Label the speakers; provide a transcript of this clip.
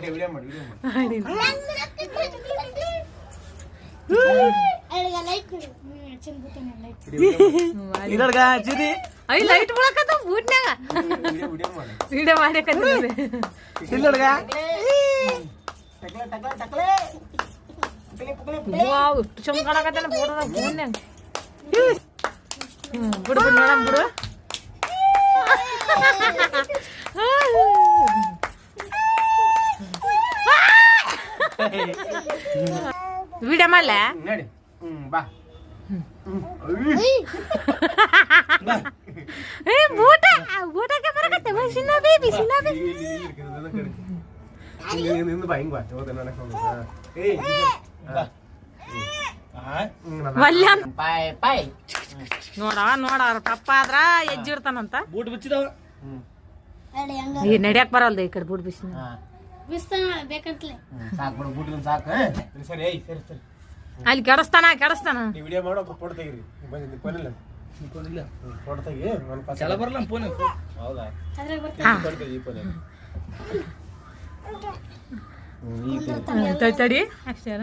Speaker 1: video ಮಾಡಿ
Speaker 2: light ಬಿಡಕತ್ತ ಬೂಟ್ನ್ಯಾಗ video ಮಾಡಕತ್ತೀವಿ wow ಚಮ್ ಕಾಣಕತ್ತಾನ ಫೋಟೋದಾಗ ಫೋನ್ಯಾಗ ಬಿಡು ಬಿಡು ನೋಡಮ್ ಬಿಡು ವಿಡಿಯೋ ಮಾಡ್ಲ
Speaker 1: ನಡಿ ಬಾ
Speaker 2: ಏ ಬೂಟ ಬೂಟಕ್ಕೆ ಬರಕತ್ತೆ ಸಿನ್ನ ಬೇಬಿ
Speaker 1: ನಿಂದು ಬಾ ಹಿಂಗ್ ಬಾ ಹೋದ ನನಗೆ ಹೋಗ ಏಯ್
Speaker 2: ವಲ್ಯ
Speaker 3: ಪಾಯ್ ಪಾಯ್
Speaker 2: ನೋಡ ನೋಡ ತಪ್ಪ ಆದ್ರ ಎಜ್ಜಿರ್ತಾನಂತ
Speaker 1: ಬೂಟ್ ಬಿಚ್ಚಿದವ
Speaker 2: ಈ ನಡ್ಯಾಕ್ ಬರಲ್ದ ಈ ಕಡೆ ಬೂಟ್ ಬಿಸಿ
Speaker 3: ಬೇಕಂತಲೇ ಸಾಕು ಬಿಡು ಬೂಟ್ ಸಾಕು
Speaker 1: ಸರಿ ಏಯ್ ಸರಿ ಸರಿ
Speaker 2: ಅಲ್ಲಿ ಕೆಡಿಸ್ತಾನ
Speaker 1: ಈ ವಿಡಿಯೋ ಮಾಡೋ ಫೋಟೋ ತೆಗೀರಿ ಬಂದಿದ್ದು ಫೋನಿಲ್ಲ ಫೋಟೋ ತೆಗಿ ಚಲ ಬರಲ್ಲ ಫೋನ್ ಹೌದಾ ಫೋಟೋ ತೆಗಿ ಫೋನ್
Speaker 2: ತಡಿ ಅಷ್ಟೇ